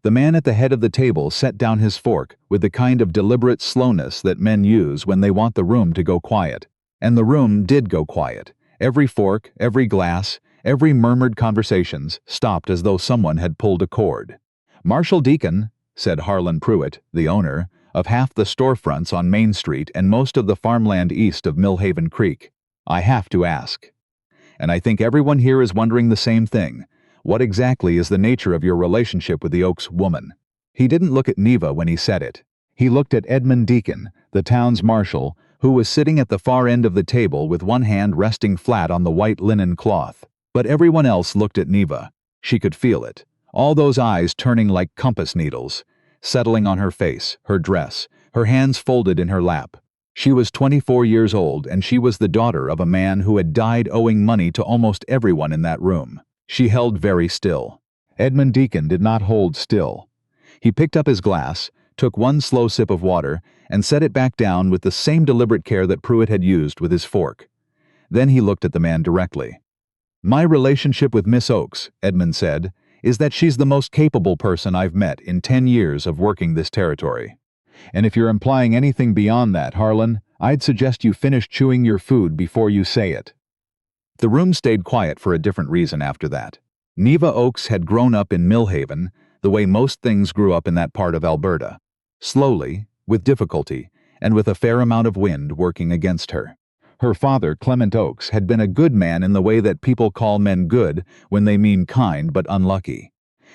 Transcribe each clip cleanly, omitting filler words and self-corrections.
The man at the head of the table set down his fork with the kind of deliberate slowness that men use when they want the room to go quiet. And the room did go quiet. Every fork, every glass, every murmured conversations stopped as though someone had pulled a cord. "Marshal Deacon," said Harlan Pruitt, the owner, of half the storefronts on Main Street and most of the farmland east of Millhaven Creek, "I have to ask. And I think everyone here is wondering the same thing. What exactly is the nature of your relationship with the Oakes woman?" He didn't look at Neva when he said it. He looked at Edmund Deacon, the town's marshal, who was sitting at the far end of the table with one hand resting flat on the white linen cloth. But everyone else looked at Neva. She could feel it. All those eyes turning like compass needles, settling on her face, her dress, her hands folded in her lap. She was 24 years old, and she was the daughter of a man who had died owing money to almost everyone in that room. She held very still. Edmund Deacon did not hold still. He picked up his glass, took one slow sip of water, and set it back down with the same deliberate care that Pruitt had used with his fork. Then he looked at the man directly. "My relationship with Miss Oakes," Edmund said, "is that she's the most capable person I've met in 10 years of working this territory. And if you're implying anything beyond that, Harlan, I'd suggest you finish chewing your food before you say it." The room stayed quiet for a different reason after that. Neva Oakes had grown up in Millhaven, the way most things grew up in that part of Alberta. Slowly, with difficulty, and with a fair amount of wind working against her. Her father, Clement Oakes, had been a good man in the way that people call men good when they mean kind but unlucky.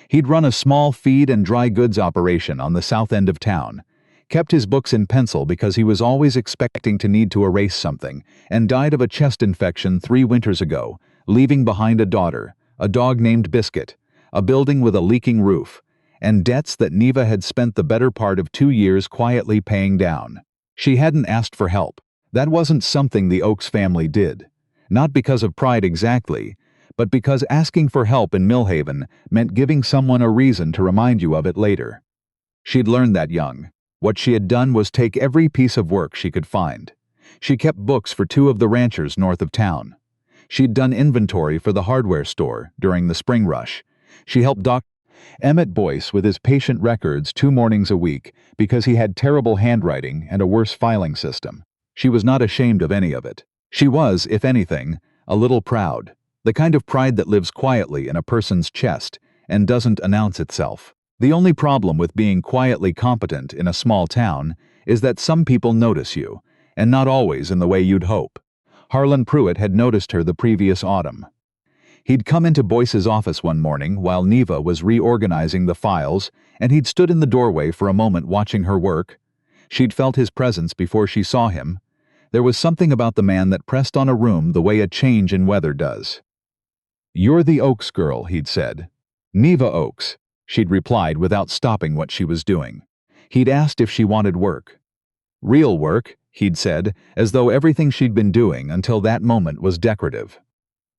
He'd run a small feed and dry goods operation on the south end of town, kept his books in pencil because he was always expecting to need to erase something, and died of a chest infection 3 winters ago, leaving behind a daughter, a dog named Biscuit, a building with a leaking roof, and debts that Neva had spent the better part of 2 years quietly paying down. She hadn't asked for help. That wasn't something the Oakes family did. Not because of pride exactly, but because asking for help in Millhaven meant giving someone a reason to remind you of it later. She'd learned that young. What she had done was take every piece of work she could find. She kept books for 2 of the ranchers north of town. She'd done inventory for the hardware store during the spring rush. She helped Dr. Emmett Boyce with his patient records 2 mornings a week because he had terrible handwriting and a worse filing system. She was not ashamed of any of it. She was, if anything, a little proud, the kind of pride that lives quietly in a person's chest and doesn't announce itself. The only problem with being quietly competent in a small town is that some people notice you, and not always in the way you'd hope. Harlan Pruitt had noticed her the previous autumn. He'd come into Boyce's office one morning while Neva was reorganizing the files, and he'd stood in the doorway for a moment watching her work. She'd felt his presence before she saw him. There was something about the man that pressed on a room the way a change in weather does. "You're the Oakes girl," he'd said. "Neva Oakes," she'd replied without stopping what she was doing. He'd asked if she wanted work. "Real work," he'd said, as though everything she'd been doing until that moment was decorative.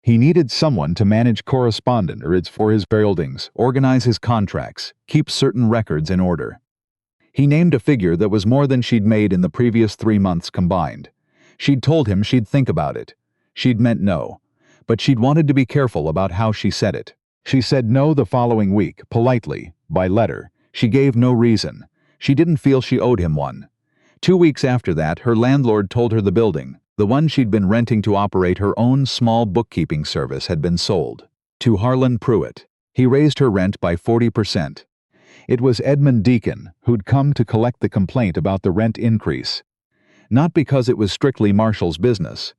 He needed someone to manage correspondence for his buildings, organize his contracts, keep certain records in order. He named a figure that was more than she'd made in the previous 3 months combined. She'd told him she'd think about it. She'd meant no, but she'd wanted to be careful about how she said it. She said no the following week, politely, by letter. She gave no reason. She didn't feel she owed him one. 2 weeks after that, her landlord told her the building, the one she'd been renting to operate her own small bookkeeping service, had been sold. To Harlan Pruitt. He raised her rent by 40%. It was Edmund Deacon who'd come to collect the complaint about the rent increase. Not because it was strictly Marshal's business,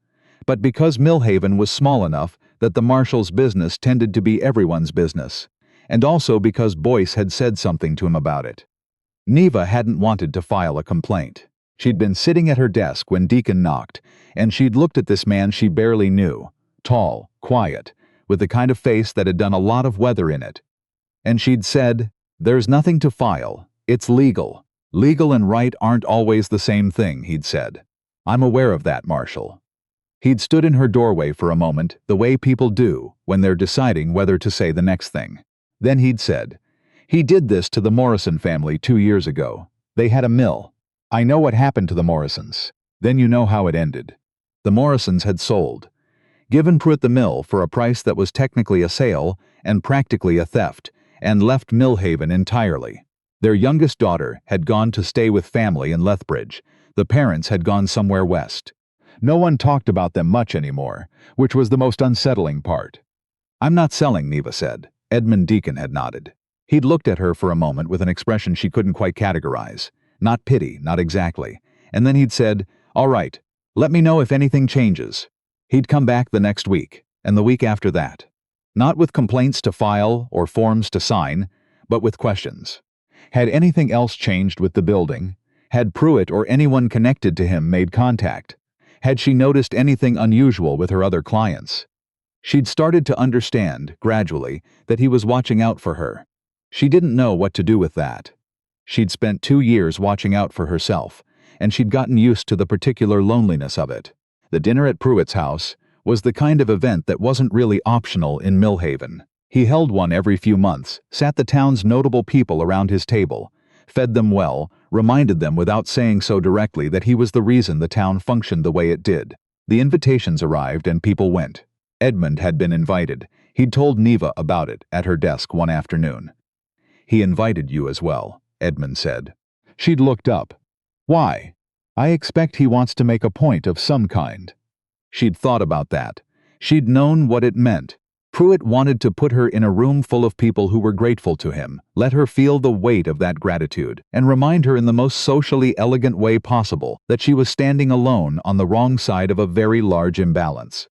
but because Millhaven was small enough that the Marshal's business tended to be everyone's business, and also because Boyce had said something to him about it. Neva hadn't wanted to file a complaint. She'd been sitting at her desk when Deacon knocked, and she'd looked at this man she barely knew, tall, quiet, with the kind of face that had done a lot of weather in it. And she'd said, "There's nothing to file. It's legal. Legal and right aren't always the same thing," he'd said. "I'm aware of that, Marshal." He'd stood in her doorway for a moment, the way people do when they're deciding whether to say the next thing. Then he'd said, "He did this to the Morrison family 2 years ago. They had a mill. I know what happened to the Morrisons. Then you know how it ended. The Morrisons had sold, given Pruitt the mill for a price that was technically a sale and practically a theft, and left Millhaven entirely. Their youngest daughter had gone to stay with family in Lethbridge. The parents had gone somewhere west. No one talked about them much anymore, which was the most unsettling part. "I'm not selling," Neva said. Edmund Deacon had nodded. He'd looked at her for a moment with an expression she couldn't quite categorize. Not pity, not exactly. And then he'd said, "All right, let me know if anything changes." He'd come back the next week, and the week after that. Not with complaints to file or forms to sign, but with questions. Had anything else changed with the building? Had Pruitt or anyone connected to him made contact? Had she noticed anything unusual with her other clients? She'd started to understand, gradually, that he was watching out for her. She didn't know what to do with that. She'd spent 2 years watching out for herself, and she'd gotten used to the particular loneliness of it. The dinner at Pruitt's house was the kind of event that wasn't really optional in Millhaven. He held one every few months, sat the town's notable people around his table, fed them well, reminded them without saying so directly that he was the reason the town functioned the way it did. The invitations arrived and people went. Edmund had been invited. He'd told Neva about it at her desk one afternoon. "He invited you as well," Edmund said. She'd looked up. "Why?" "I expect he wants to make a point of some kind." She'd thought about that. She'd known what it meant. Pruitt wanted to put her in a room full of people who were grateful to him, let her feel the weight of that gratitude, and remind her in the most socially elegant way possible that she was standing alone on the wrong side of a very large imbalance.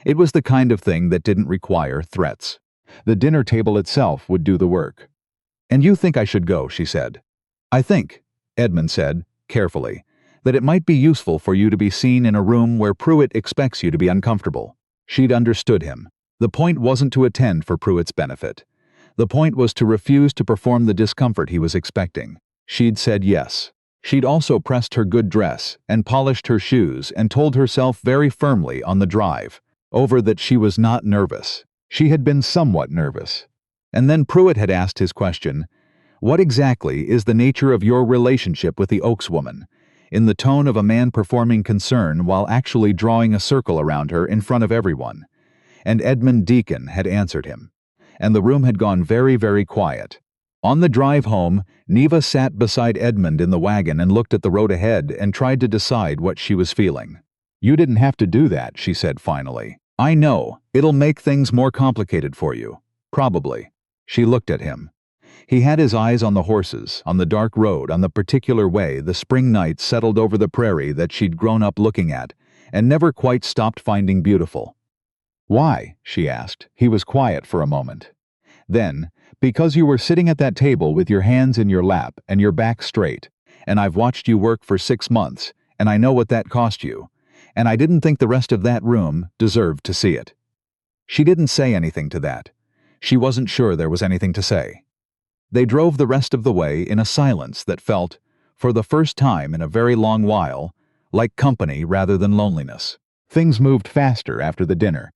It was the kind of thing that didn't require threats. The dinner table itself would do the work. "And you think I should go," she said. "I think," Edmund said, carefully, "that it might be useful for you to be seen in a room where Pruitt expects you to be uncomfortable." She'd understood him. The point wasn't to attend for Pruitt's benefit. The point was to refuse to perform the discomfort he was expecting. She'd said yes. She'd also pressed her good dress and polished her shoes and told herself very firmly on the drive over that she was not nervous. She had been somewhat nervous. And then Pruitt had asked his question, "What exactly is the nature of your relationship with the Oakes woman?" in the tone of a man performing concern while actually drawing a circle around her in front of everyone. And Edmund Deacon had answered him. And the room had gone very, very quiet. On the drive home, Neva sat beside Edmund in the wagon and looked at the road ahead and tried to decide what she was feeling. "You didn't have to do that," she said finally. "I know. It'll make things more complicated for you. Probably." She looked at him. He had his eyes on the horses, on the dark road, on the particular way the spring night settled over the prairie that she'd grown up looking at, and never quite stopped finding beautiful. "Why?" she asked. He was quiet for a moment. Then, "Because you were sitting at that table with your hands in your lap and your back straight, and I've watched you work for 6 months, and I know what that cost you, and I didn't think the rest of that room deserved to see it." She didn't say anything to that. She wasn't sure there was anything to say. They drove the rest of the way in a silence that felt, for the first time in a very long while, like company rather than loneliness. Things moved faster after the dinner.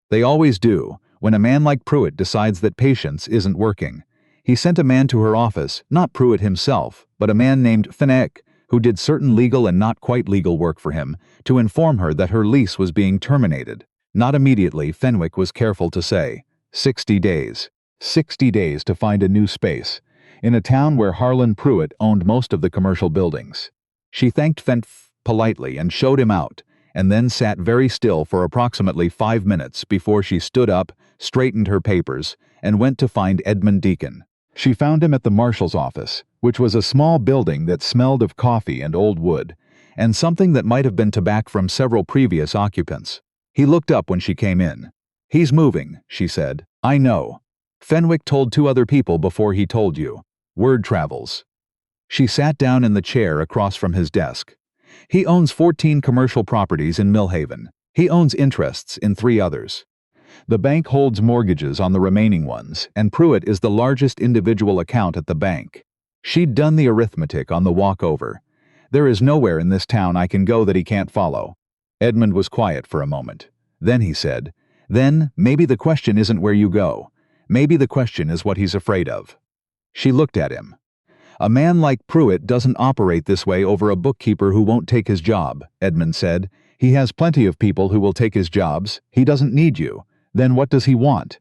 They always do, when a man like Pruitt decides that patience isn't working. He sent a man to her office, not Pruitt himself, but a man named Fenwick, who did certain legal and not quite legal work for him, to inform her that her lease was being terminated. Not immediately, Fenwick was careful to say. 60 days. 60 days to find a new space, in a town where Harlan Pruitt owned most of the commercial buildings. She thanked Fenwick politely and showed him out, and then sat very still for approximately 5 minutes before she stood up, straightened her papers, and went to find Edmund Deacon. She found him at the Marshal's office, which was a small building that smelled of coffee and old wood, and something that might have been tobacco from several previous occupants. He looked up when she came in. "He's moving," she said. "I know. Fenwick told 2 other people before he told you. Word travels." She sat down in the chair across from his desk. "He owns 14 commercial properties in Millhaven. He owns interests in 3 others. The bank holds mortgages on the remaining ones, and Pruitt is the largest individual account at the bank." She'd done the arithmetic on the walk over. "There is nowhere in this town I can go that he can't follow." Edmund was quiet for a moment. Then he said, "Then maybe the question isn't where you go. Maybe the question is what he's afraid of." She looked at him. "A man like Pruitt doesn't operate this way over a bookkeeper who won't take his job," Edmund said. "He has plenty of people who will take his jobs. He doesn't need you. Then what does he want?"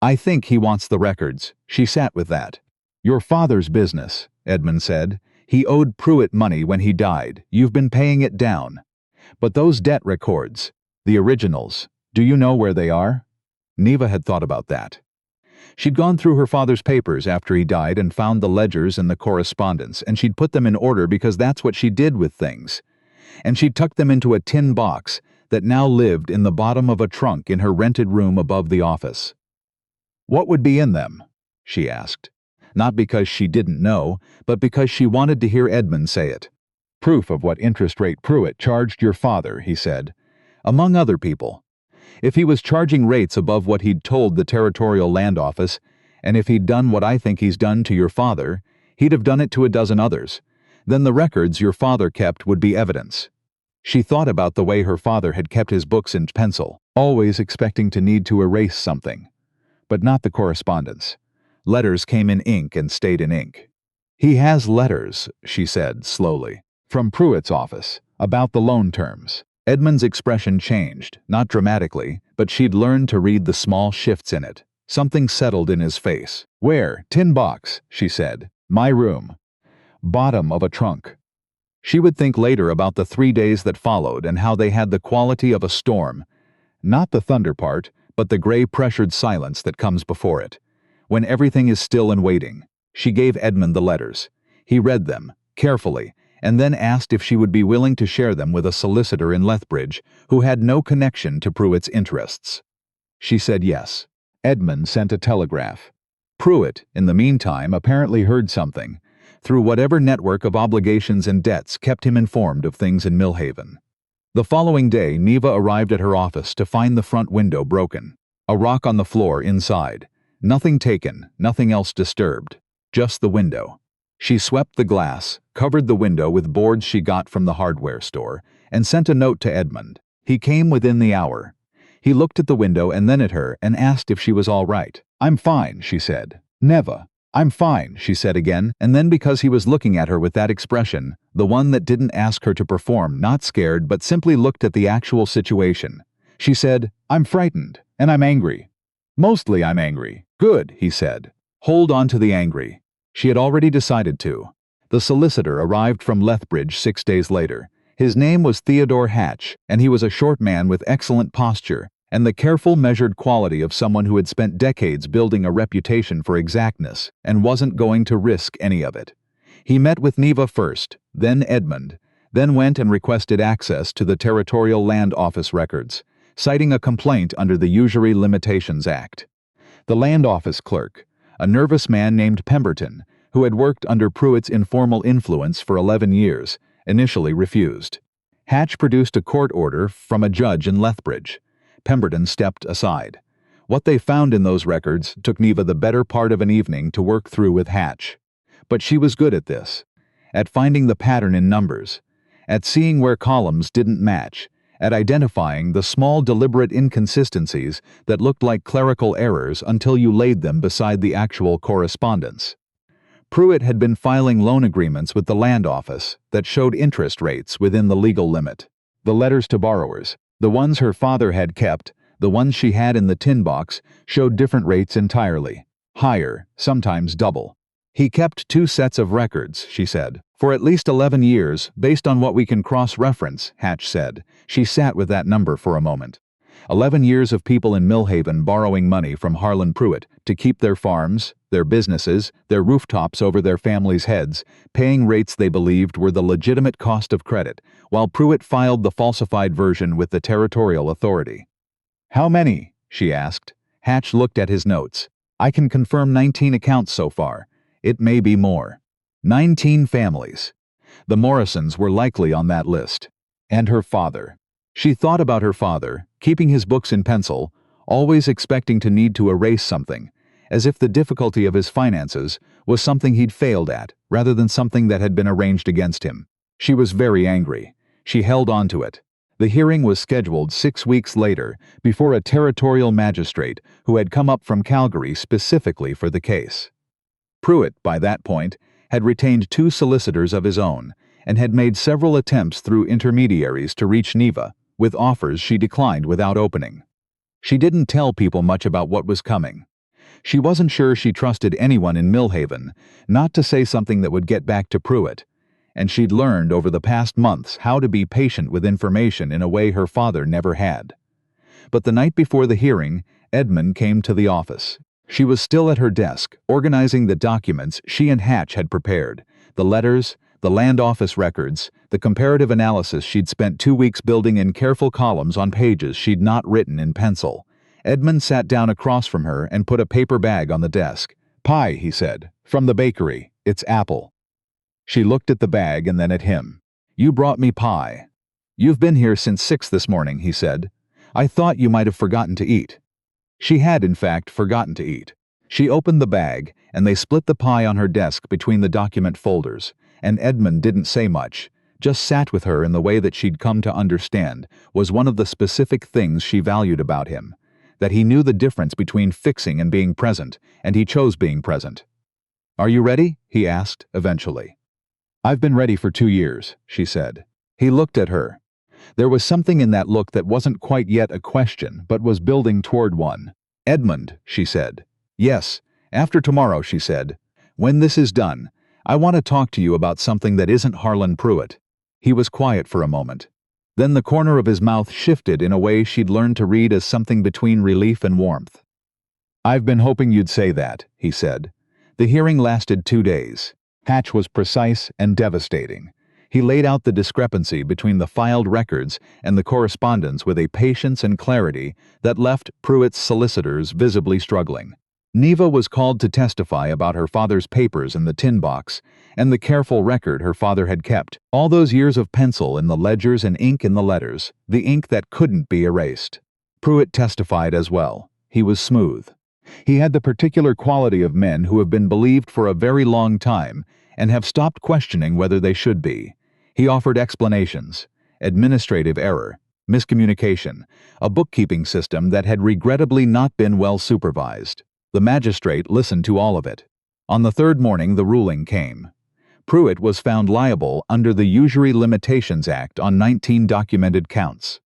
I think he wants the records. She sat with that. Your father's business, Edmund said. He owed Pruitt money when he died. You've been paying it down. But those debt records, the originals, do you know where they are? Neva had thought about that. She'd gone through her father's papers after he died and found the ledgers and the correspondence, and she'd put them in order because that's what she did with things. And she'd tucked them into a tin box that now lived in the bottom of a trunk in her rented room above the office. What would be in them? She asked. Not because she didn't know, but because she wanted to hear Edmund say it. Proof of what interest rate Pruitt charged your father, he said. Among other people. If he was charging rates above what he'd told the Territorial Land Office, and if he'd done what I think he's done to your father, he'd have done it to a dozen others. Then the records your father kept would be evidence. She thought about the way her father had kept his books in pencil, always expecting to need to erase something. But not the correspondence. Letters came in ink and stayed in ink. He has letters, she said slowly, from Pruitt's office, about the loan terms. Edmund's expression changed, not dramatically, but she'd learned to read the small shifts in it. Something settled in his face. Where? Tin box, she said. My room. Bottom of a trunk. She would think later about the 3 days that followed and how they had the quality of a storm. Not the thunder part, but the gray pressured silence that comes before it. When everything is still and waiting. She gave Edmund the letters. He read them, carefully, and then asked if she would be willing to share them with a solicitor in Lethbridge who had no connection to Pruitt's interests. She said yes. Edmund sent a telegraph. Pruitt, in the meantime, apparently heard something, through whatever network of obligations and debts kept him informed of things in Millhaven. The following day, Neva arrived at her office to find the front window broken. A rock on the floor inside. Nothing taken, nothing else disturbed. Just the window. She swept the glass, covered the window with boards she got from the hardware store, and sent a note to Edmund. He came within the hour. He looked at the window and then at her and asked if she was all right. I'm fine, she said. Neva. I'm fine, she said again, and then because he was looking at her with that expression, the one that didn't ask her to perform, not scared, but simply looked at the actual situation, she said, I'm frightened, and I'm angry. Mostly I'm angry. Good, he said. Hold on to the angry. She had already decided to. The solicitor arrived from Lethbridge 6 days later. His name was Theodore Hatch, and he was a short man with excellent posture and the careful, measured quality of someone who had spent decades building a reputation for exactness and wasn't going to risk any of it. He met with Neva first, then Edmund, then went and requested access to the Territorial Land Office records, citing a complaint under the Usury Limitations Act. The Land Office clerk, a nervous man named Pemberton, who had worked under Pruitt's informal influence for 11 years, initially refused. Hatch produced a court order from a judge in Lethbridge. Pemberton stepped aside. What they found in those records took Neva the better part of an evening to work through with Hatch. But she was good at this, at finding the pattern in numbers, at seeing where columns didn't match, at identifying the small deliberate inconsistencies that looked like clerical errors until you laid them beside the actual correspondence. Pruitt had been filing loan agreements with the Land Office that showed interest rates within the legal limit. The letters to borrowers, the ones her father had kept, the ones she had in the tin box, showed different rates entirely. Higher, sometimes double. He kept 2 sets of records, she said, for at least 11 years, based on what we can cross-reference, Hatch said. She sat with that number for a moment. 11 years of people in Millhaven borrowing money from Harlan Pruitt to keep their farms, their businesses, their rooftops over their families' heads, paying rates they believed were the legitimate cost of credit, while Pruitt filed the falsified version with the Territorial Authority. How many? She asked. Hatch looked at his notes. I can confirm 19 accounts so far. It may be more. 19 families. The Morrisons were likely on that list. And her father. She thought about her father, keeping his books in pencil, always expecting to need to erase something, as if the difficulty of his finances was something he'd failed at, rather than something that had been arranged against him. She was very angry. She held on to it. The hearing was scheduled 6 weeks later, before a territorial magistrate who had come up from Calgary specifically for the case. Pruitt, by that point, had retained 2 solicitors of his own, and had made several attempts through intermediaries to reach Neva, with offers she declined without opening. She didn't tell people much about what was coming. She wasn't sure she trusted anyone in Millhaven, not to say something that would get back to Pruitt, and she'd learned over the past months how to be patient with information in a way her father never had. But the night before the hearing, Edmund came to the office. She was still at her desk, organizing the documents she and Hatch had prepared, the letters, the land office records, the comparative analysis she'd spent 2 weeks building in careful columns on pages she'd not written in pencil. Edmund sat down across from her and put a paper bag on the desk. "Pie," he said. "From the bakery. It's apple." She looked at the bag and then at him. "You brought me pie." "You've been here since 6 this morning," he said. "I thought you might have forgotten to eat." She had, in fact, forgotten to eat. She opened the bag, and they split the pie on her desk between the document folders, and Edmund didn't say much, just sat with her in the way that she'd come to understand was one of the specific things she valued about him, that he knew the difference between fixing and being present, and he chose being present. "Are you ready?" he asked, eventually. "I've been ready for 2 years," she said. He looked at her. There was something in that look that wasn't quite yet a question, but was building toward one. "Edmund," she said. "Yes, after tomorrow," she said. "When this is done, I want to talk to you about something that isn't Harlan Pruitt." He was quiet for a moment. Then the corner of his mouth shifted in a way she'd learned to read as something between relief and warmth. "I've been hoping you'd say that," he said. The hearing lasted 2 days. Hatch was precise and devastating. He laid out the discrepancy between the filed records and the correspondence with a patience and clarity that left Pruitt's solicitors visibly struggling. Neva was called to testify about her father's papers in the tin box and the careful record her father had kept. All those years of pencil in the ledgers and ink in the letters, the ink that couldn't be erased. Pruitt testified as well. He was smooth. He had the particular quality of men who have been believed for a very long time and have stopped questioning whether they should be. He offered explanations: administrative error, miscommunication, a bookkeeping system that had regrettably not been well supervised. The magistrate listened to all of it. On the 3rd morning the ruling came. Pruitt was found liable under the Usury Limitations Act on 19 documented counts.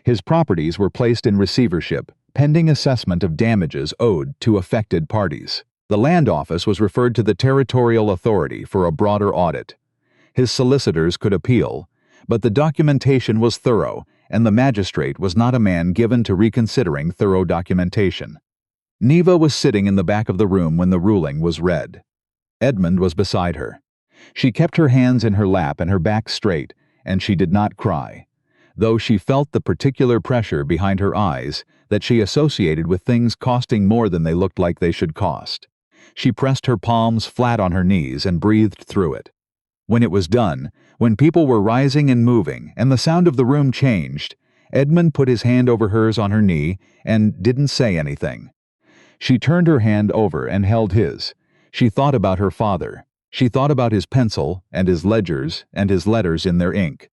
His properties were placed in receivership, pending assessment of damages owed to affected parties. The land office was referred to the territorial authority for a broader audit. His solicitors could appeal, but the documentation was thorough, and the magistrate was not a man given to reconsidering thorough documentation. Neva was sitting in the back of the room when the ruling was read. Edmund was beside her. She kept her hands in her lap and her back straight, and she did not cry, though she felt the particular pressure behind her eyes that she associated with things costing more than they looked like they should cost. She pressed her palms flat on her knees and breathed through it. When it was done, when people were rising and moving, and the sound of the room changed, Edmund put his hand over hers on her knee and didn't say anything. She turned her hand over and held his. She thought about her father. She thought about his pencil and his ledgers and his letters in their ink.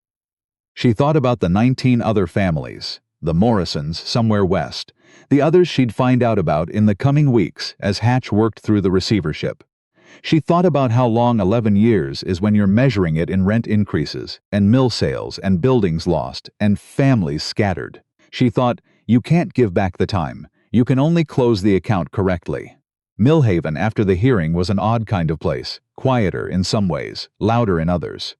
She thought about the 19 other families, the Morrisons somewhere west, the others she'd find out about in the coming weeks as Hatch worked through the receivership. She thought about how long 11 years is when you're measuring it in rent increases, and mill sales, and buildings lost, and families scattered. She thought, you can't give back the time. You can only close the account correctly. Millhaven after the hearing was an odd kind of place, quieter in some ways, louder in others.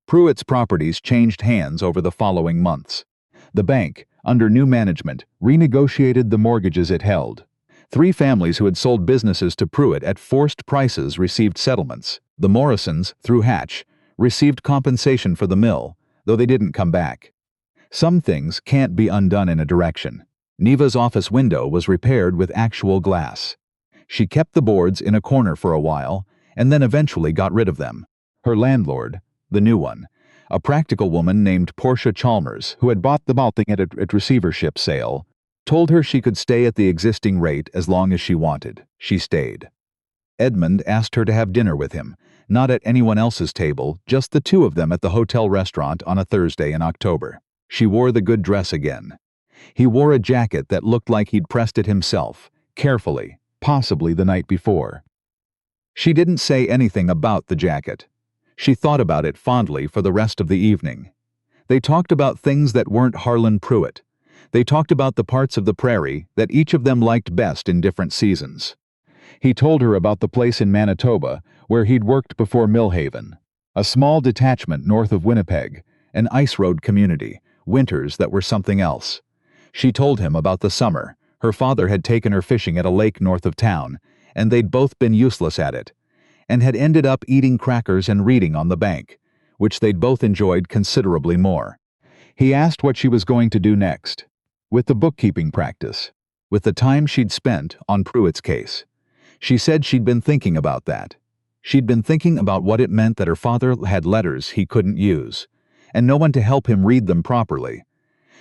Pruitt's properties changed hands over the following months. The bank, under new management, renegotiated the mortgages it held. 3 families who had sold businesses to Pruitt at forced prices received settlements. The Morrisons, through Hatch, received compensation for the mill, though they didn't come back. Some things can't be undone in a direction. Neva's office window was repaired with actual glass. She kept the boards in a corner for a while, and then eventually got rid of them. Her landlord, the new one, a practical woman named Portia Chalmers, who had bought the building at a receivership sale, told her she could stay at the existing rate as long as she wanted. She stayed. Edmund asked her to have dinner with him, not at anyone else's table, just the 2 of them at the hotel restaurant on a Thursday in October. She wore the good dress again. He wore a jacket that looked like he'd pressed it himself, carefully, possibly the night before. She didn't say anything about the jacket. She thought about it fondly for the rest of the evening. They talked about things that weren't Harlan Pruitt. They talked about the parts of the prairie that each of them liked best in different seasons. He told her about the place in Manitoba where he'd worked before Millhaven, a small detachment north of Winnipeg, an ice road community, winters that were something else. She told him about the summer. Her father had taken her fishing at a lake north of town, and they'd both been useless at it, and had ended up eating crackers and reading on the bank, which they'd both enjoyed considerably more. He asked what she was going to do next, with the bookkeeping practice, with the time she'd spent on Pruitt's case. She said she'd been thinking about that. She'd been thinking about what it meant that her father had letters he couldn't use, and no one to help him read them properly.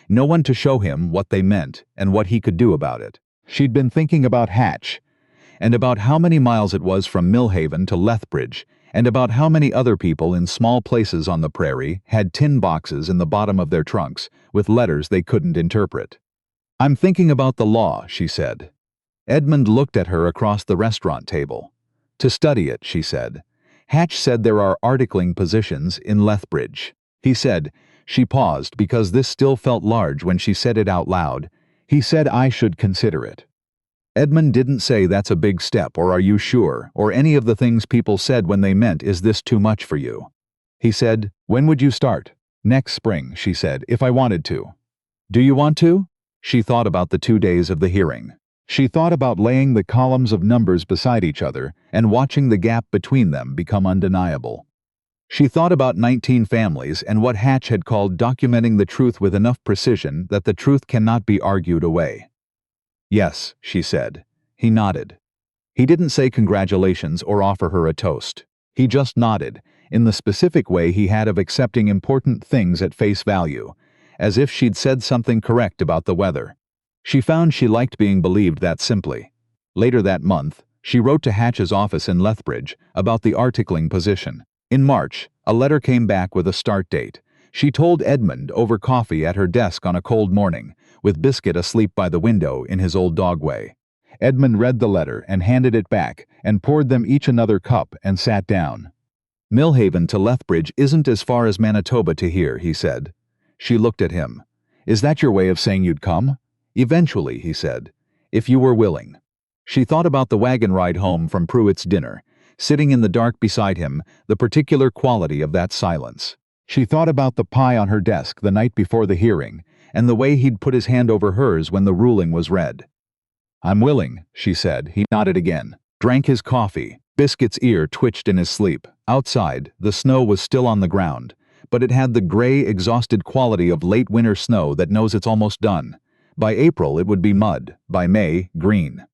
No one to show him what they meant and what he could do about it. She'd been thinking about Hatch, and about how many miles it was from Millhaven to Lethbridge, and about how many other people in small places on the prairie had tin boxes in the bottom of their trunks with letters they couldn't interpret. "I'm thinking about the law," she said. Edmund looked at her across the restaurant table. "To study it," she said. "Hatch said there are articling positions in Lethbridge." He said. She paused because this still felt large when she said it out loud. He said I should consider it. Edmund didn't say that's a big step or are you sure or any of the things people said when they meant is this too much for you. He said, "When would you start?" "Next spring," she said, "if I wanted to." "Do you want to?" She thought about the 2 days of the hearing. She thought about laying the columns of numbers beside each other and watching the gap between them become undeniable. She thought about 19 families and what Hatch had called documenting the truth with enough precision that the truth cannot be argued away. "Yes," she said. He nodded. He didn't say congratulations or offer her a toast. He just nodded, in the specific way he had of accepting important things at face value, as if she'd said something correct about the weather. She found she liked being believed that simply. Later that month, she wrote to Hatch's office in Lethbridge about the articling position. In March, a letter came back with a start date. She told Edmund over coffee at her desk on a cold morning, with Biscuit asleep by the window in his old dog way. Edmund read the letter and handed it back and poured them each another cup and sat down. "Millhaven to Lethbridge isn't as far as Manitoba to here," he said. She looked at him. "Is that your way of saying you'd come?" "Eventually," he said, "if you were willing." She thought about the wagon ride home from Pruitt's dinner, sitting in the dark beside him, the particular quality of that silence. She thought about the pie on her desk the night before the hearing, and the way he'd put his hand over hers when the ruling was read. "I'm willing," she said. He nodded again, drank his coffee. Biscuit's ear twitched in his sleep. Outside, the snow was still on the ground, but it had the gray, exhausted quality of late winter snow that knows it's almost done. By April, it would be mud. By May, green.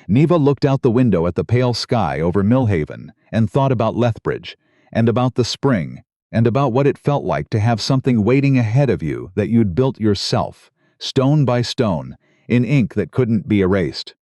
Neva looked out the window at the pale sky over Millhaven and thought about Lethbridge, and about the spring, and about what it felt like to have something waiting ahead of you that you'd built yourself, stone by stone, in ink that couldn't be erased.